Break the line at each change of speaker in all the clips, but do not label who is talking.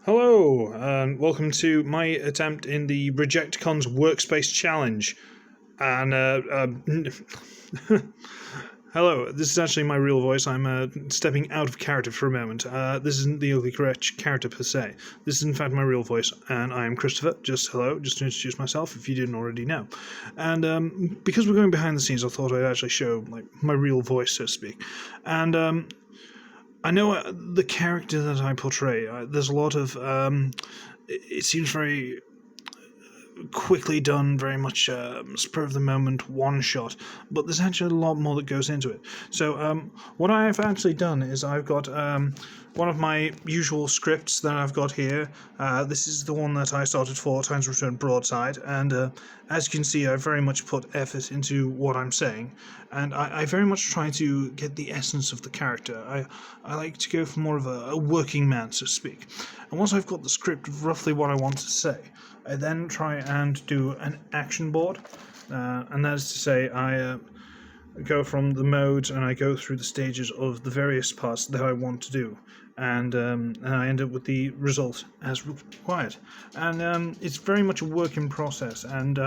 Hello, and welcome to my attempt in the Rejecticons Workspace challenge. And hello, this is actually my real voice. I'm stepping out of character for a moment. This isn't the Uglywretch character per se. This is in fact my real voice, and I am Christopher. Just hello, just to introduce myself if you didn't already know. And because we're going behind the scenes, I thought I'd actually show my real voice, so to speak. And I know the character that I portray. There's a lot of. It seems very quickly done, very much spur of the moment, one shot. But there's actually a lot more that goes into it. So what I've actually done is I've got one of my usual scripts that I've got here. This is the one that I started for Times Return Broadside, and as you can see, I very much put effort into what I'm saying, and I very much try to get the essence of the character. I like to go for more of a working man, so to speak. And once I've got the script of roughly what I want to say, I then try and do an action board, and that is to say I go from the modes and I go through the stages of the various parts that I want to do, and I end up with the result as required. And it's very much a work in process, and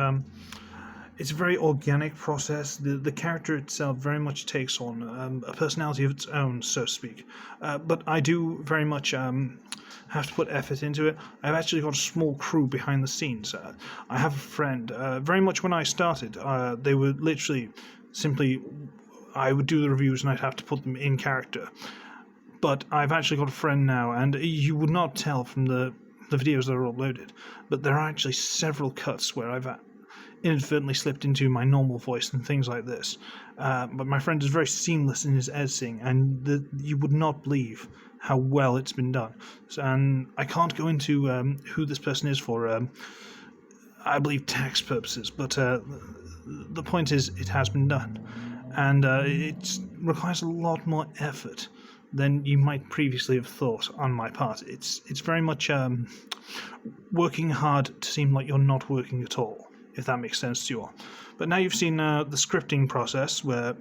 it's a very organic process. The character itself very much takes on a personality of its own, so to speak. But I do very much have to put effort into it. I've actually got a small crew behind the scenes. I have a friend. Very much when I started, they were literally simply, I would do the reviews and I'd have to put them in character. But I've actually got a friend now, and you would not tell from the videos that are uploaded, but there are actually several cuts where I've inadvertently slipped into my normal voice and things like this. But my friend is very seamless in his editing, and you would not believe how well it's been done. And I can't go into who this person is for, I believe, tax purposes, but the point is it has been done. And it requires a lot more effort than you might previously have thought on my part. It's very much working hard to seem like you're not working at all, if that makes sense to you all. But now you've seen the scripting process where,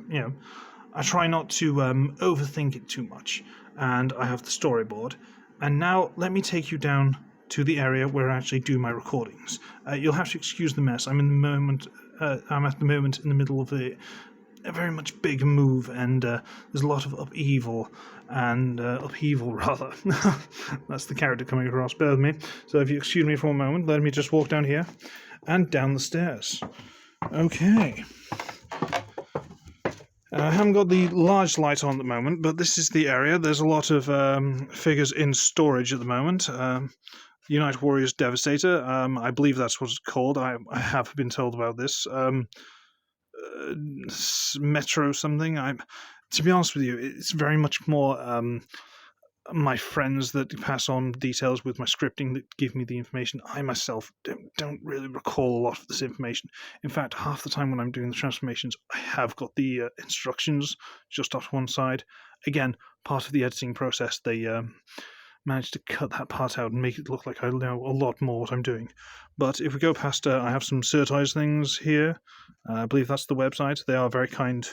I try not to overthink it too much, and I have the storyboard. And now let me take you down to the area where I actually do my recordings. You'll have to excuse the mess. I'm at the moment in the middle of a very much big move, and there's a lot of upheaval rather. That's the character coming across. Bear with me. So if you excuse me for a moment, let me just walk down here and down the stairs. Okay. I haven't got the large light on at the moment, but this is the area. There's a lot of figures in storage at the moment. Unite Warriors Devastator, I believe that's what it's called. I have been told about this. Metro something. To be honest with you, it's very much more my friends that pass on details with my scripting that give me the information. I myself don't really recall a lot of this information. In fact, half the time when I'm doing the transformations, I have got the instructions just off to one side. Again, part of the editing process, they managed to cut that part out and make it look like I know a lot more what I'm doing. But if we go past, I have some Certise things here. I believe that's the website. They are very kind.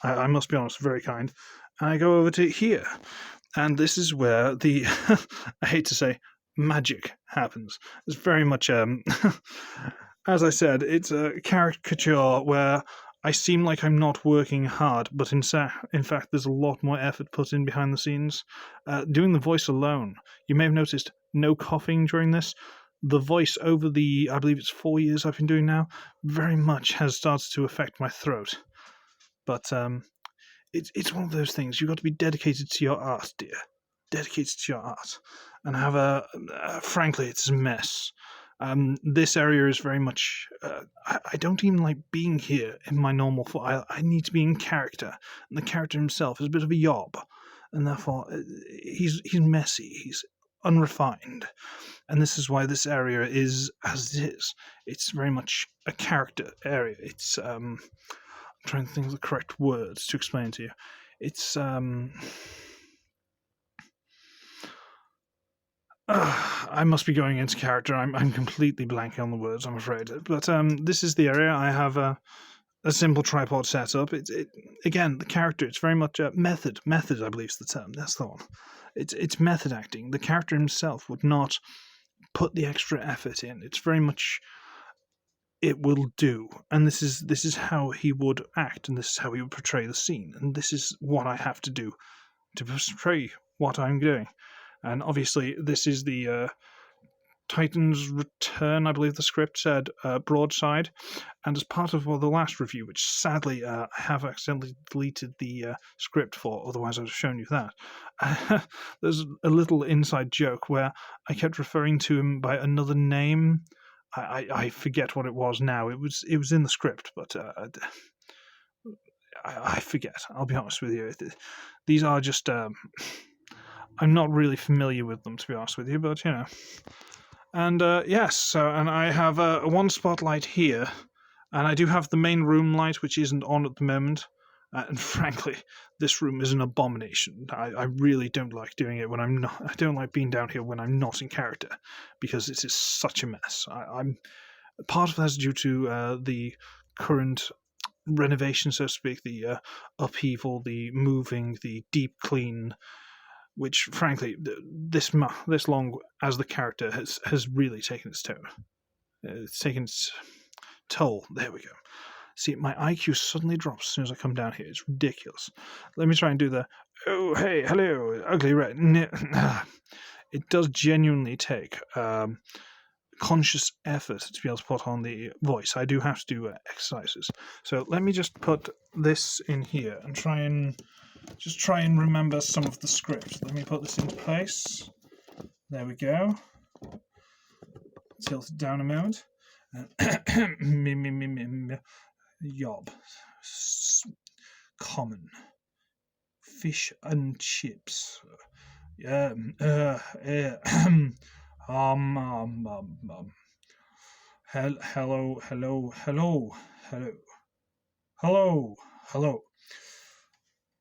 I must be honest, very kind. And I go over to here. And this is where the, I hate to say, magic happens. It's very much, as I said, it's a caricature where I seem like I'm not working hard, but in fact there's a lot more effort put in behind the scenes. Doing the voice alone, you may have noticed no coughing during this. The voice over the, I believe it's 4 years I've been doing now, very much has started to affect my throat. But it's one of those things. You've got to be dedicated to your art, dear. Dedicated to your art. And have frankly, it's a mess. This area is very much. I don't even like being here in my normal form. I need to be in character, and the character himself is a bit of a yob, and therefore he's messy. He's unrefined, and this is why this area is as it is. It's very much a character area. It's I'm trying to think of the correct words to explain to you. It's I must be going into character. I'm completely blanking on the words, I'm afraid. But this is the area. I have a simple tripod setup. Again, the character, it's very much a method. Method, I believe, is the term. That's the one. It's method acting. The character himself would not put the extra effort in. It's very much it will do, and this is how he would act, and this is how he would portray the scene, and this is what I have to do to portray what I'm doing. And obviously, this is the Titan's Return, I believe the script said, broadside. And as part of the last review, which sadly I have accidentally deleted the script for, otherwise I'd have shown you that, there's a little inside joke where I kept referring to him by another name. I forget what it was now. It was in the script, but I forget. I'll be honest with you. These are just... I'm not really familiar with them, to be honest with you, but, you know... And yes, so, and I have one spotlight here, and I do have the main room light, which isn't on at the moment. And frankly, this room is an abomination. I really don't like doing it when I'm not. I don't like being down here when I'm not in character, because it is such a mess. I'm part of that's due to the current renovation, so to speak, the upheaval, the moving, the deep clean. Which, frankly, this long as the character has really taken its toll. It's taken its toll. There we go. See, my IQ suddenly drops as soon as I come down here. It's ridiculous. Let me try and do the, oh, hey, hello, Uglywretch. It does genuinely take conscious effort to be able to put on the voice. I do have to do exercises. So let me just put this in here and try and remember some of the script. Let me put this into place. There we go. Tilt it down a moment. Yob. Common. Fish and chips. Hello.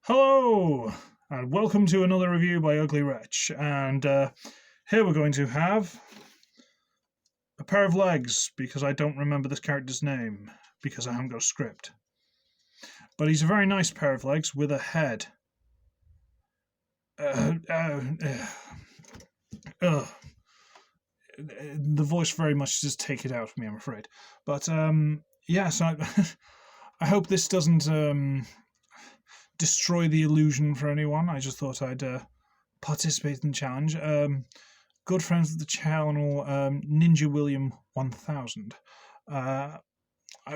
Hello, and welcome to another review by Uglywretch. And here we're going to have a pair of legs, because I don't remember this character's name, because I haven't got a script. But he's a very nice pair of legs with a head. The voice very much just take it out of me, I'm afraid. But yes, I hope this doesn't destroy the illusion for anyone. I just thought I'd participate in the challenge. Good friends of the channel, Ninja William 1000. I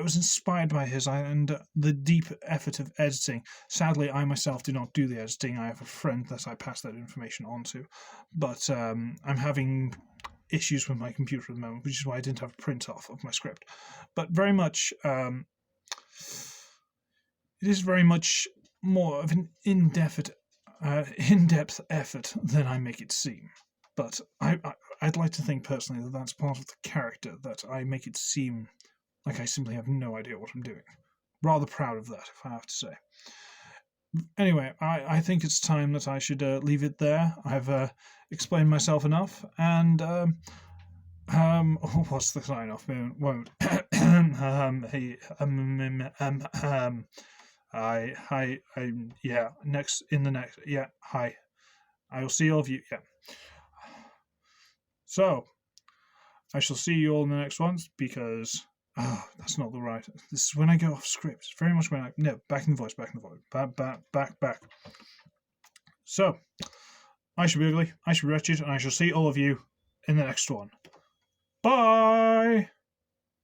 was inspired by his and the deep effort of editing. Sadly, I myself do not do the editing. I have a friend that I pass that information on to. But I'm having issues with my computer at the moment, which is why I didn't have a print off of my script. But very much, it is very much more of an in-depth effort than I make it seem. But I'd like to think personally that that's part of the character, that I make it seem like I simply have no idea what I'm doing. Rather proud of that, if I have to say. Anyway, I think it's time that I should leave it there. I've explained myself enough, and what's the sign off? Won't. Hi. I will see all of you. Yeah. So, I shall see you all in the next ones, because that's not the right. This is when I go off script. It's very much when I back in the voice. Back. So, I shall be Ugly. I shall be Wretched, and I shall see all of you in the next one. Bye.